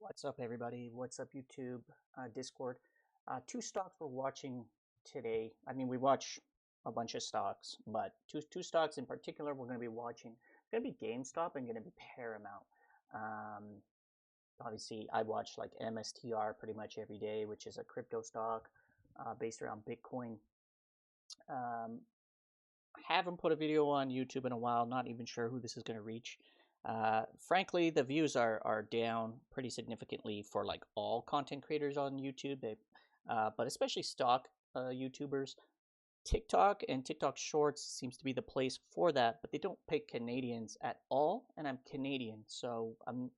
What's up, everybody? What's up, YouTube, Discord? Two stocks we're watching today. I mean, we watch a bunch of stocks, but two stocks in particular we're going to be watching. It's going to be GameStop and going to be Paramount. Um, Obviously, I watch like MSTR pretty much every day, which is a crypto stock based around Bitcoin. Um, haven't put a video on YouTube in a while. Not even sure who this is going to reach. Frankly, the views are down pretty significantly for like all content creators on YouTube, but especially stock YouTubers. TikTok and TikTok Shorts seems to be the place for that, but they don't pay Canadians at all, and I'm Canadian, so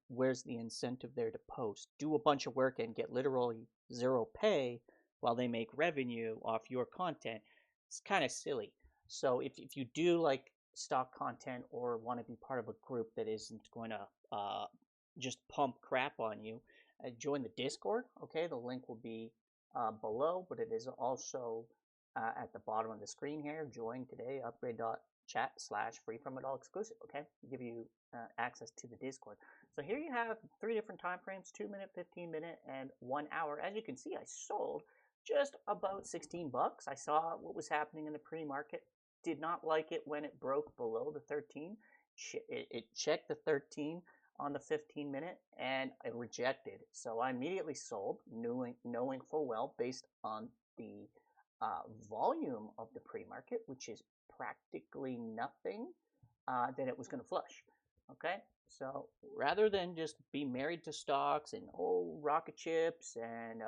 where's the incentive there to post? Do a bunch of work and get literally zero pay while they make revenue off your content. It's kind of silly. So if you do like stock content or want to be part of a group that isn't going to just pump crap on you, join the Discord. Okay, the link will be below, but it is also at the bottom of the screen here. Join today, upgrade.chat/free from it all exclusive. Okay, give you access to the Discord. So here you have three different time frames: 2-minute, 15-minute, and 1 hour. As you can see, I sold just about 16 bucks. I saw what was happening in the pre-market. Did not like it when it broke below the 13. It checked the 13 on the 15-minute and it rejected. So I immediately sold, knowing full well based on the volume of the pre-market, which is practically nothing, that it was going to flush. Okay, so rather than just be married to stocks and rocket chips and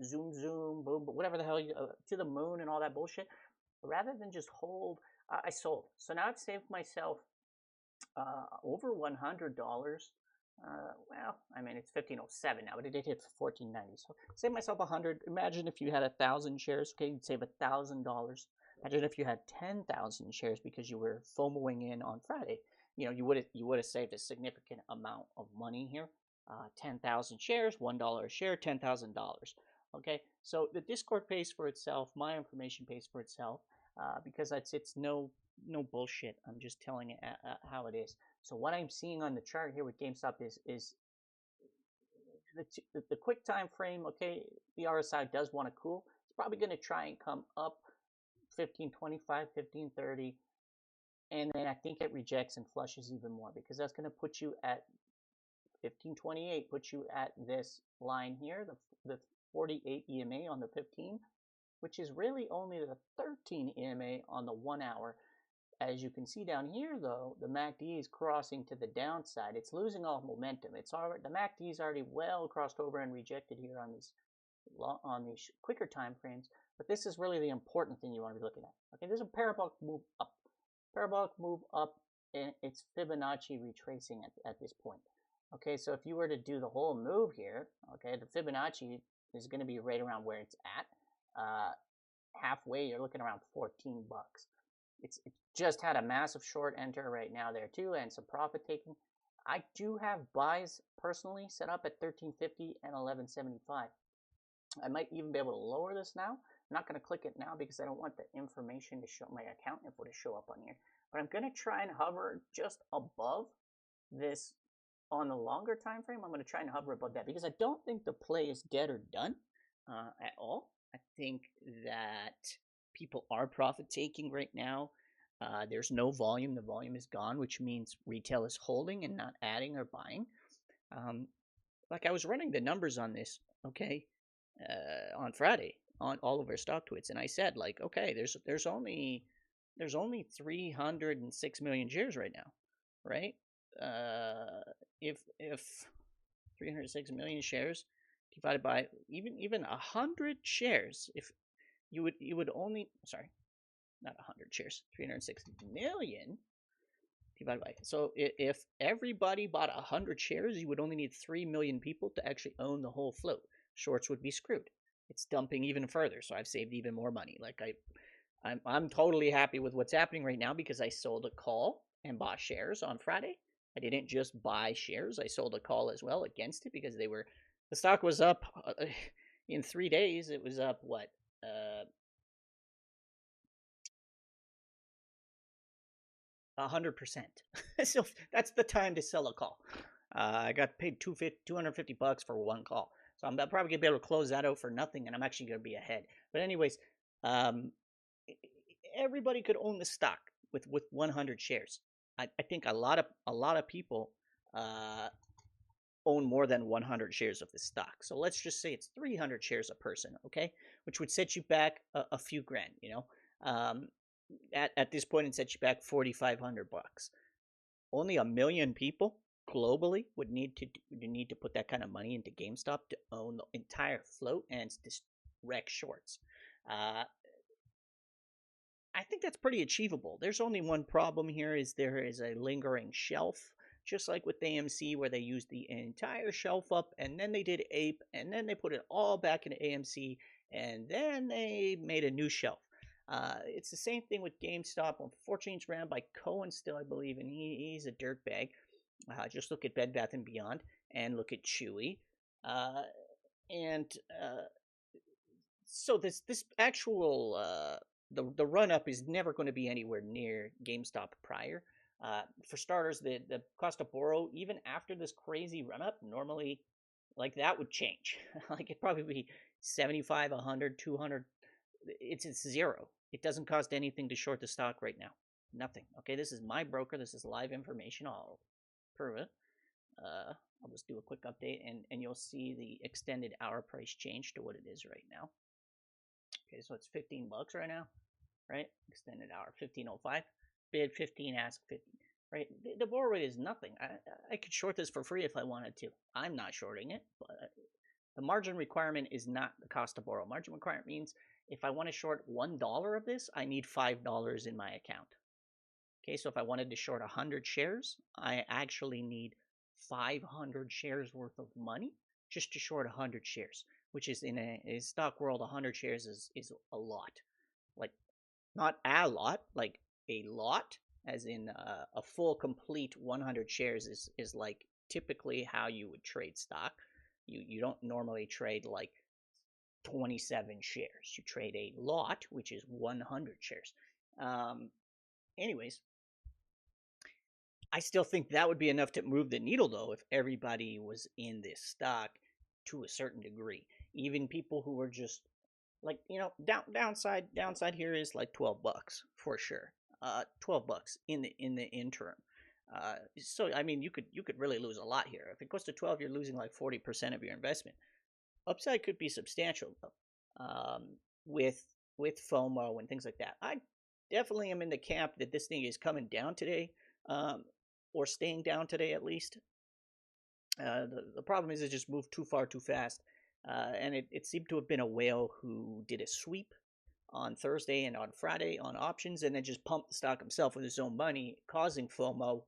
zoom boom, whatever the hell to the moon and all that bullshit, rather than just hold, I sold. So now I've saved myself over $100. Well, I mean, it's 1507 now, but it did hit for 1490. So save myself 100. Imagine if you had 1,000 shares. Okay, you'd save $1,000. Imagine if you had 10,000 shares because you were FOMOing in on Friday. You know, you would have saved a significant amount of money here. 10,000 shares, $1 a share, $10,000. Okay, so the Discord pays for itself. My information pays for itself because it's no bullshit. I'm just telling it how it is. So what I'm seeing on the chart here with GameStop is the quick time frame. Okay, the RSI does want to cool. It's probably going to try and come up 1525, 1530, and then I think it rejects and flushes even more because that's going to put you at 1528. Put you at this line here, the 48 EMA on the 15, which is really only the 13 EMA on the 1 hour. As you can see down here, though, the MACD is crossing to the downside. It's losing all momentum. The MACD is already well crossed over and rejected here on these quicker time frames. But this is really the important thing you want to be looking at. Okay, there's a parabolic move up. Parabolic move up, and it's Fibonacci retracing at this point. Okay, so if you were to do the whole move here, okay, the Fibonacci is going to be right around where it's at. Halfway, you're looking around 14 bucks. It just had a massive short enter right now there too, and some profit taking. I do have buys personally set up at 13.50 and 11.75. I might even be able to lower this now. I'm not going to click it now because I don't want the information to show, my account info to show up on here. But I'm going to try and hover just above this on the longer time frame. I'm going to try and hover above that because I don't think the play is dead or done at all. I think that people are profit taking right now. There's no volume. The volume is gone, which means retail is holding and not adding or buying. Like I was running the numbers on this, okay, on Friday on all of our stock tweets, and I said like, okay, there's only 306 million shares right now, right? If 306 million shares divided by even 100 shares, if you would only, sorry, not 100 shares, 360 million divided by, so if everybody bought 100 shares, you would only need 3 million people to actually own the whole float. Shorts would be screwed. It's dumping even further, so I've saved even more money. Like I'm totally happy with what's happening right now because I sold a call and bought shares on Friday. I didn't just buy shares, I sold a call as well against it because the stock was up in 3 days. It was up what, 100%. So that's the time to sell a call. I got paid $250 for one call. So I'm probably gonna be able to close that out for nothing, and I'm actually gonna be ahead. But anyways, um, everybody could own the stock with 100 shares. I think a lot of people uh, own more than 100 shares of the stock. So let's just say it's 300 shares a person, okay? Which would set you back a few grand, you know. Um, at this point, it sets you back $4,500. Only 1 million people globally would need to put that kind of money into GameStop to own the entire float and just wreck shorts. Uh, I think that's pretty achievable. There's only one problem here: is there is a lingering shelf, just like with AMC, where they used the entire shelf up, and then they did Ape, and then they put it all back into AMC, and then they made a new shelf. It's the same thing with GameStop. Unfortunately, it's ran by Cohen still, I believe, and he's a dirtbag. Just look at Bed Bath and Beyond, and look at Chewy, uh, and so this actual the run up is never going to be anywhere near GameStop prior. For starters, the cost to borrow even after this crazy run up normally like that would change. Like it'd probably be 75, 100, 200. It's zero. It doesn't cost anything to short the stock right now. Nothing. Okay, this is my broker. This is live information. I'll prove it. I'll just do a quick update and you'll see the extended hour price change to what it is right now. Okay, so it's $15 right now, right? Extended hour 15.05. Bid 15, ask 15. Right? The borrow rate is nothing. I could short this for free if I wanted to. I'm not shorting it, but the margin requirement is not the cost to borrow. Margin requirement means if I want to short $1 of this, I need $5 in my account. Okay, so if I wanted to short 100 shares, I actually need 500 shares worth of money just to short 100 shares, which is in a stock world, 100 shares is a lot. Like, not a lot, like a lot, as in a full, complete 100 shares is like typically how you would trade stock. You don't normally trade like 27 shares. You trade a lot, which is 100 shares. Anyways, I still think that would be enough to move the needle, though, if everybody was in this stock to a certain degree. Even people who were just like, downside here is like $12 for sure. $12 in the interim. So I mean, you could really lose a lot here. If it goes to 12, you're losing like 40% of your investment. Upside could be substantial though, with FOMO and things like that. I definitely am in the camp that this thing is coming down today, or staying down today at least. The problem is it just moved too far too fast, and it seemed to have been a whale who did a sweep on Thursday and on Friday on options, and then just pumped the stock himself with his own money, causing FOMO,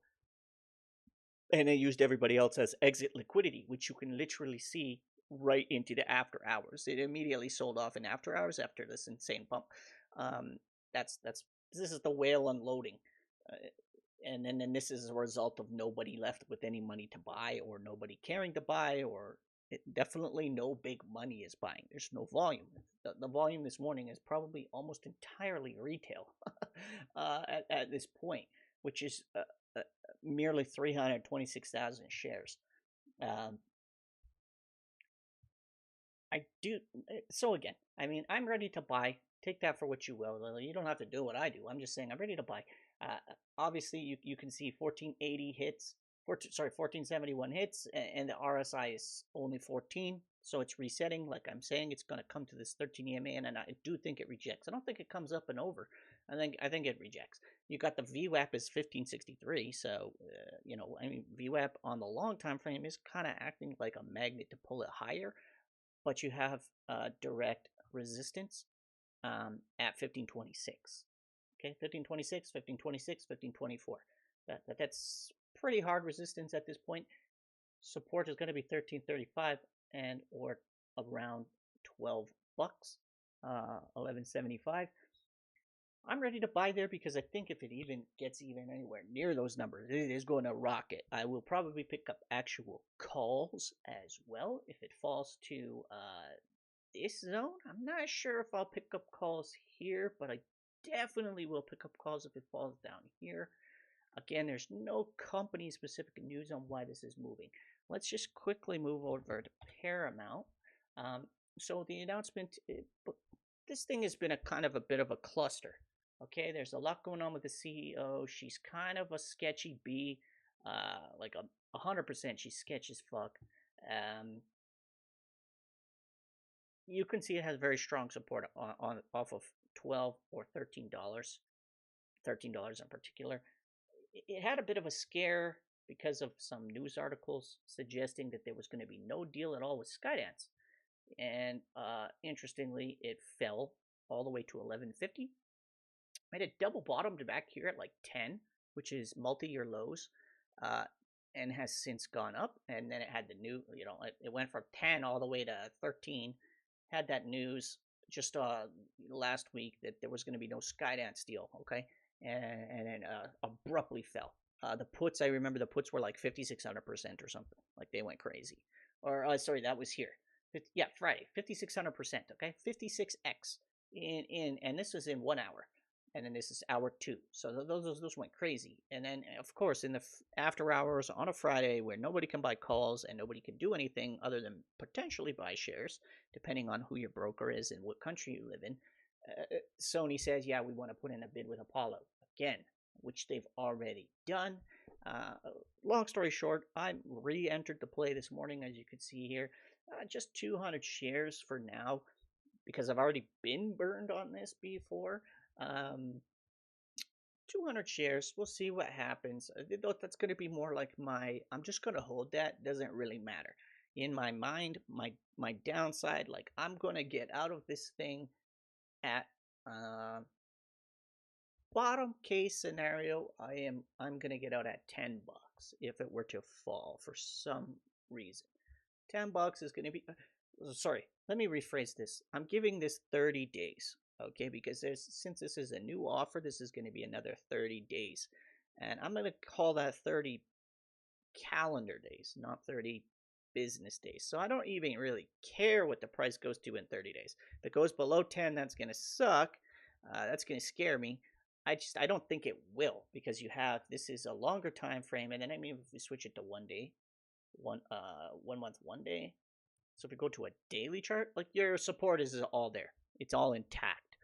and then used everybody else as exit liquidity, which you can literally see right into the after hours. It immediately sold off in after hours after this insane pump. That's this is the whale unloading. Uh, and then this is a result of nobody left with any money to buy, or nobody caring to buy, or definitely no big money is buying. There's no volume. The volume this morning is probably almost entirely retail at this point, which is merely 326,000 shares. I do. So again, I mean, I'm ready to buy. Take that for what you will. You don't have to do what I do. I'm just saying I'm ready to buy. Obviously, you can see 1480 hits, 1471 hits, and the RSI is only 14, so it's resetting. Like I'm saying, it's going to come to this 13 EMA, and I do think it rejects. I don't think it comes up and over. I think it rejects. You got the VWAP is 1563, so I mean VWAP on the long time frame is kind of acting like a magnet to pull it higher, but you have direct resistance at 1526. Okay, 1526, 1526, 1524. That's pretty hard resistance at this point. Support is going to be 1335 and or around $12, 1175. I'm ready to buy there because I think if it even gets even anywhere near those numbers, it is going to rocket. I will probably pick up actual calls as well if it falls to this zone. I'm not sure if I'll pick up calls here, but I definitely will pick up calls if it falls down here. Again, there's no company-specific news on why this is moving. Let's just quickly move over to Paramount. Um, so the announcement, this thing has been a kind of a bit of a cluster. Okay, there's a lot going on with the CEO. She's kind of a sketchy bee, like 100%. She's sketchy as fuck. You can see it has very strong support on off of $12 or $13. $13 in particular. It had a bit of a scare because of some news articles suggesting that there was going to be no deal at all with Skydance. And interestingly, it fell all the way to 11.50. Made a double bottomed back here at like 10, which is multi-year lows, and has since gone up. And then it had the new, it went from 10 all the way to 13. Had that news just last week that there was going to be no Skydance deal, okay? And then abruptly fell. The puts, I remember the puts were like 5,600% or something. Like they went crazy. Or sorry, that was here. Yeah, Friday, 5,600%. Okay, 56x and this was in 1 hour, and then this is hour 2. So those went crazy. And then of course in the after hours on a Friday where nobody can buy calls and nobody can do anything other than potentially buy shares, depending on who your broker is and what country you live in. Sony says, yeah, we want to put in a bid with Apollo again, which they've already done. Long story short, I re-entered the play this morning, as you can see here. Just 200 shares for now, because I've already been burned on this before. 200 shares. We'll see what happens. That's going to be more like I'm just going to hold that. Doesn't really matter. In my mind, my downside, like I'm going to get out of this thing at bottom case scenario, I'm gonna get out at $10 if it were to fall for some reason. $10 is gonna be sorry, let me rephrase this. I'm giving this 30 days, okay, because since this is a new offer, this is gonna be another 30 days. And I'm gonna call that 30 calendar days, not 30 business days. So I don't even really care what the price goes to in 30 days. If it goes below 10, that's going to suck. That's going to scare me. I don't think it will, because this is a longer time frame. And then if we switch it to 1 day, 1 month, 1 day. So if we go to a daily chart, like your support is all there. It's all intact.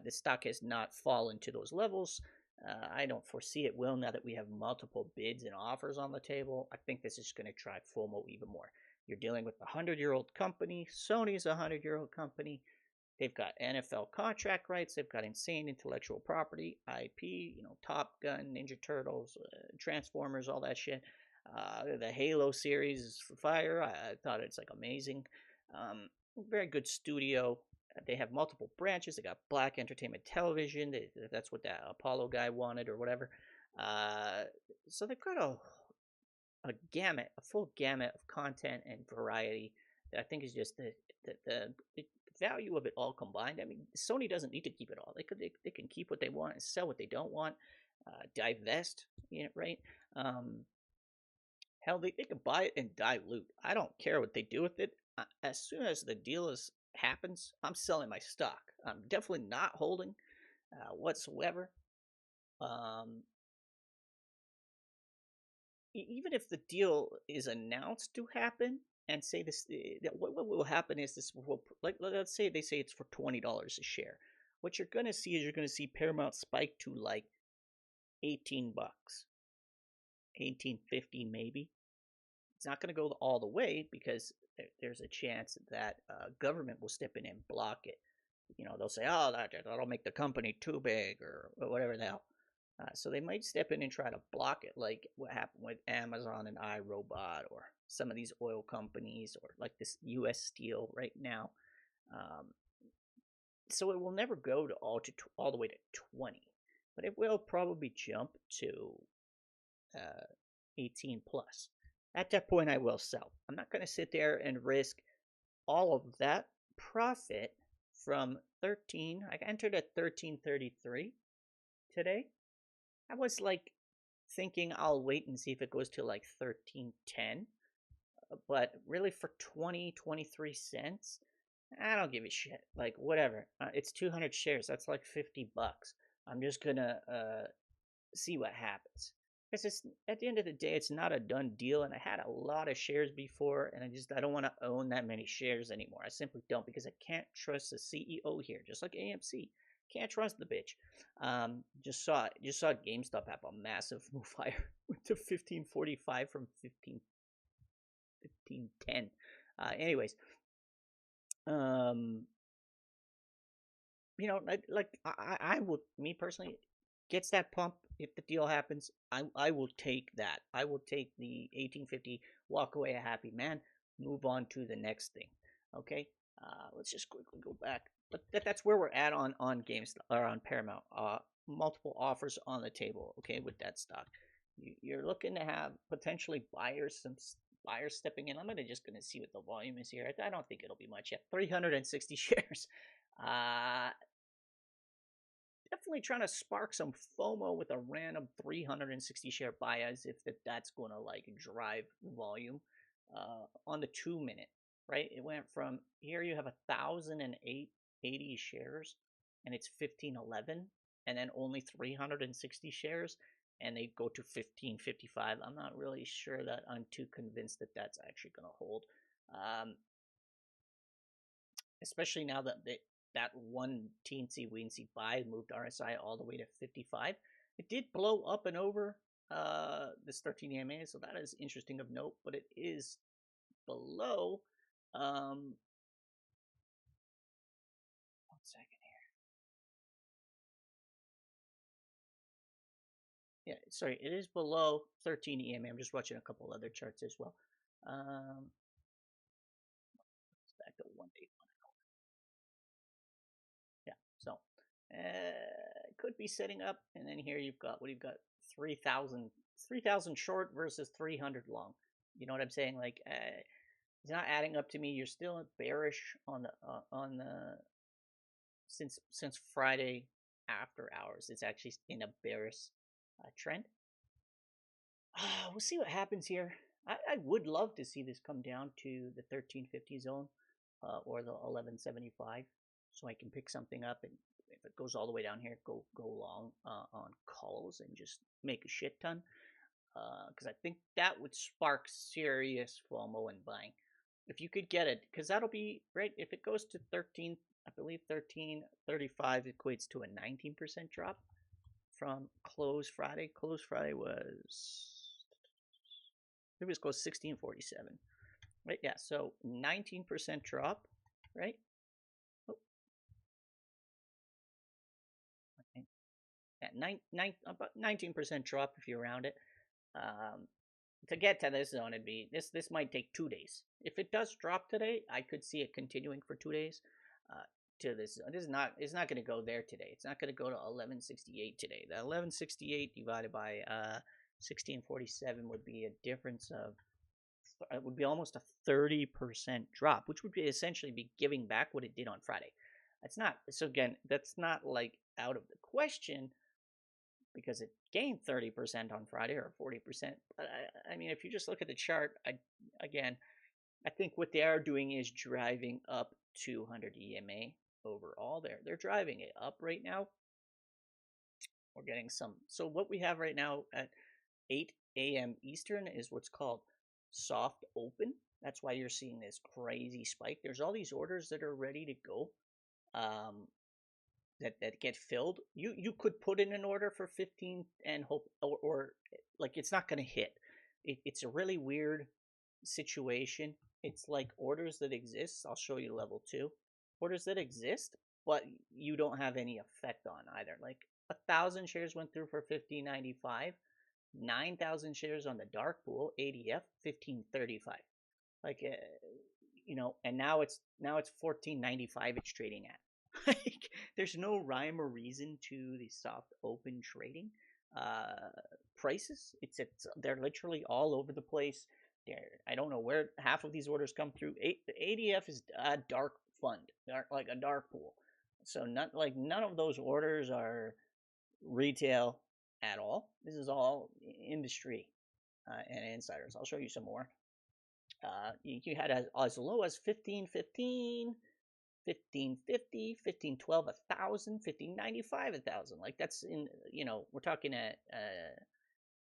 The stock has not fallen to those levels. I don't foresee it will now that we have multiple bids and offers on the table. I think this is going to drive FOMO even more. You're dealing with a 100-year-old company. Sony's a 100-year-old company. They've got NFL contract rights. They've got insane intellectual property, IP, Top Gun, Ninja Turtles, Transformers, all that shit. The Halo series is for fire. I thought it's like amazing. Very good studio. They have multiple branches. They got Black Entertainment Television. That's what that Apollo guy wanted or whatever. So they've got a full gamut of content and variety that I think is just the value of it all combined. I mean, Sony doesn't need to keep it all. They can keep what they want and sell what they don't want. Divest, right? Hell, they can buy it and dilute. I don't care what they do with it. As soon as the deal happens, I'm selling my stock. I'm definitely not holding whatsoever. Even if the deal is announced to happen, and say this, what will happen is this will, like, let's say they say it's for $20 a share. What you're gonna see is Paramount spike to like $18, $18.50 maybe. It's not going to go all the way because there's a chance that government will step in and block it. They'll say, oh, that'll make the company too big or whatever the hell. So they might step in and try to block it, like what happened with Amazon and iRobot, or some of these oil companies, or like this U.S. Steel right now. So it will never go to all the way to 20, but it will probably jump to 18 plus. At that point, I will sell. I'm not going to sit there and risk all of that profit from 13. I entered at 13.33 today. I was like thinking I'll wait and see if it goes to like 13.10. But really, for 23 cents, I don't give a shit. Like, whatever. It's 200 shares. That's like $50. I'm just going to see what happens. because it's at the end of the day, it's not a done deal. And I had a lot of shares before, and I don't want to own that many shares anymore. I simply don't, because I can't trust the CEO here, just like AMC. Can't trust the bitch. Just saw GameStop have a massive move higher to 15.45 from 15.10. Anyways, um, I will, me personally, gets that pump. If the deal happens, I will take that. I will take the 1850, walk away a happy man, move on to the next thing. Okay, let's just quickly go back. But that's where we're at on GameStop or on Paramount. Multiple offers on the table. Okay, with that stock, you're looking to have potentially some buyers stepping in. I'm just gonna see what the volume is here. I don't think it'll be much yet. 360 shares. Uh, Definitely trying to spark some FOMO with a random 360 share buy, as if that's going to like drive volume. On the 2 minute, right? It went from here, you have 1,080 shares, and it's 1511, and then only 360 shares, and they go to 1555. I'm not really sure that I'm too convinced that that's actually going to hold. Especially now that that one teensy weensy buy moved RSI all the way to 55. It did blow up and over this 13 EMA, so that is interesting of note, but it is below. One second here. Yeah, sorry, it is below 13 EMA. I'm just watching a couple other charts as well. Back to 1 day. Yeah, so could be setting up, and then here you've got 3,000 short versus 300 long. You know what I'm saying? Like, it's not adding up to me. You're still bearish on the since Friday after hours. It's actually in a bearish trend. We'll see what happens here. I would love to see this come down to the 1350 zone or the 1175, so I can pick something up, and if it goes all the way down here, go long on calls and just make a shit ton. Because I think that would spark serious FOMO and buying. If you could get it, because that'll be right. If it goes to 13, I believe 1335 equates to a 19% drop from close Friday. Close Friday was, maybe it's close 1647. Right? Yeah. So 19% drop. Right. Oh. Okay. Yeah, about 19% drop if you round it. To get to this zone, this might take 2 days. If it does drop today, I could see it continuing for 2 days. To this, it's not going to go there today. It's not going to go to 1168 today. The 1168 divided by 1647 would be a difference of, it would be almost a 30% drop, which would be essentially be giving back what it did on Friday. That's not, so again, that's not like out of the question, because it gained 30% on Friday or 40%. But I mean, if you just look at the chart, again, I think what they are doing is driving up 200 EMA overall. They're driving it up right now. We're getting some. So what we have right now at 8 a.m. Eastern is what's called soft open. That's why you're seeing this crazy spike. There's all these orders that are ready to go. That get filled. You could put in an order for 15 and hope, or like, it's not going to hit. It's a really weird situation. It's like orders that exist. I'll show you level 2. Orders that exist, but you don't have any effect on either. Like 1,000 shares went through for 15.95, 9,000 shares on the dark pool ADF 15.35. Like, and now it's 14.95. It's trading at. Like, there's no rhyme or reason to the soft open trading prices. They're literally all over the place. I don't know where half of these orders come through. The ADF is a dark fund, like a dark pool. So none of those orders are retail at all. This is all industry and insiders. I'll show you some more. You had as low as 15.15. 1550, 1512, 1,000, 1595, 1,000. Like, that's in, we're talking at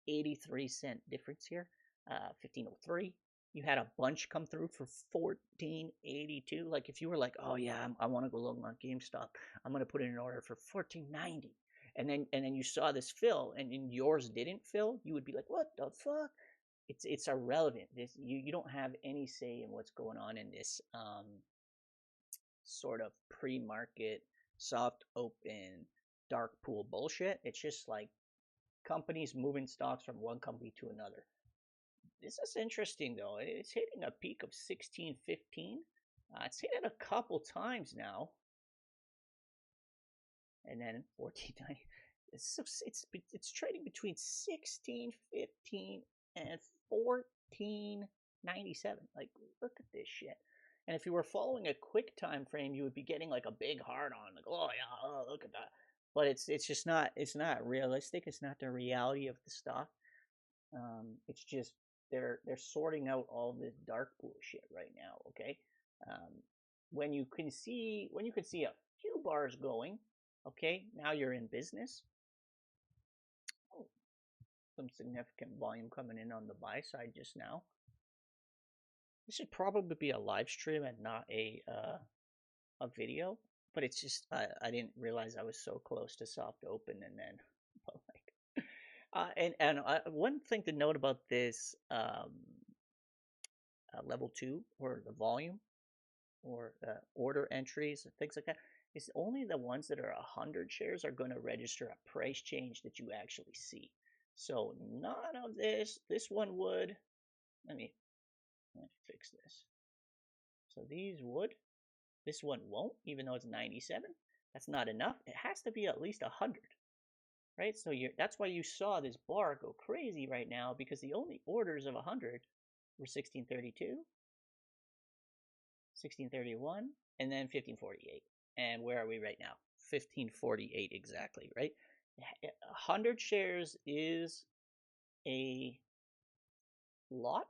83-cent difference here. 1503. You had a bunch come through for 1482. Like if you were like, oh yeah, I want to go long on GameStop, I'm gonna put in an order for 1490, and then you saw this fill, and yours didn't fill, you would be like, what the fuck? It's irrelevant. This you don't have any say in what's going on in this sort of pre-market soft open dark pool bullshit. It's just like companies moving stocks from one company to another. This is interesting though. It's hitting a peak of 1615. It's hit it a couple times now, and then 1490. It's trading between 1615 and 1497. Like, look at this shit. And if you were following a quick time frame, you would be getting like a big hard on, like, oh yeah, oh, look at that. But it's just not realistic. It's not the reality of the stock. It's just they're sorting out all this dark pool shit right now. Okay, when you can see a few bars going, okay, now you're in business. Oh, some significant volume coming in on the buy side just now. This should probably be a live stream and not a video, but it's just I didn't realize I was so close to soft open, and then but like one thing to note about this level 2 or the volume or order entries and things like that is only the ones that are 100 shares are going to register a price change that you actually see. So none of this one would. Let me fix this. So these would. This one won't, even though it's 97. That's not enough. It has to be at least 100, right? So that's why you saw this bar go crazy right now, because the only orders of 100 were 1632, 1631, and then 1548. And where are we right now? 1548 exactly, right? 100 shares is a lot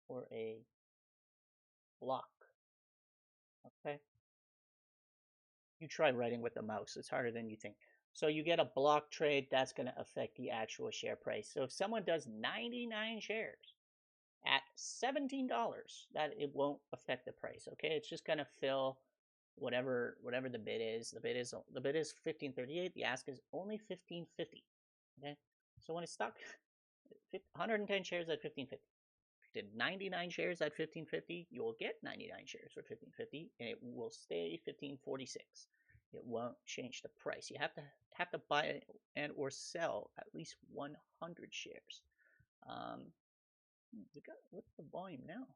or a block. Okay. You try writing with the mouse. It's harder than you think. So you get a block trade, that's going to affect the actual share price. So if someone does 99 shares at $17, that it won't affect the price. Okay, it's just going to fill whatever the bid is. The bid is 1538. The ask is only 1550. Okay, so when it's stuck 110 shares at 1550. Did 99 shares at 1550, you will get 99 shares for 1550, and it will stay 1546. It won't change the price. You have to buy and or sell at least 100 shares. What's the volume now?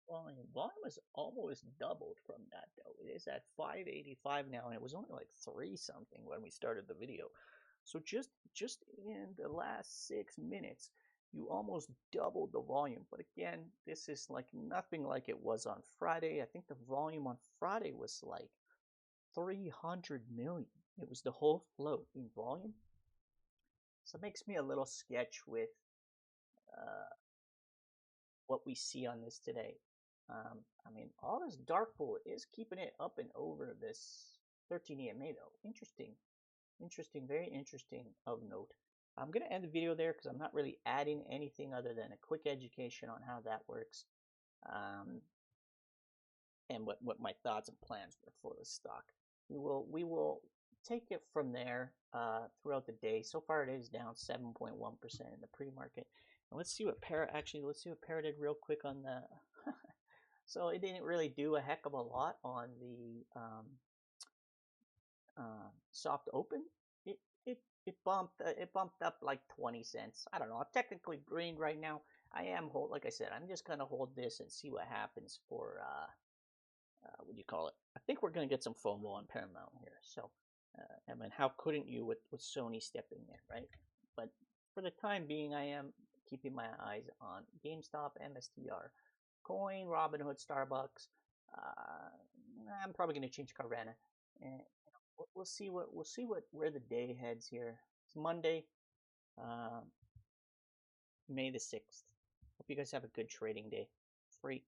Well, volume is almost doubled from that though. It is at 585 now, and it was only like 3 something when we started the video. So just in the last 6 minutes, you almost doubled the volume. But again, this is like nothing like it was on Friday. I think the volume on Friday was like 300 million. It was the whole float in volume. So it makes me a little sketch with what we see on this today. I mean, all this dark pool is keeping it up and over this 13 EMA though. Interesting, very interesting of note. I'm going to end the video there because I'm not really adding anything other than a quick education on how that works, and what my thoughts and plans were for the stock. We will take it from there throughout the day. So far, it is down 7.1% in the pre-market. And let's see what Para did real quick on the. So it didn't really do a heck of a lot on the soft open. It bumped up like 20 cents. I don't know. I'm technically green right now. I am like I said, I'm just gonna hold this and see what happens for what do you call it? I think we're gonna get some FOMO on Paramount here. So I mean, how couldn't you with Sony stepping in, right? But for the time being, I am keeping my eyes on GameStop, MSTR, Coin, Robinhood, Starbucks. I'm probably gonna change Carvana, and we'll see where the day heads here. It's Monday, May the 6th. Hope you guys have a good trading day. Free.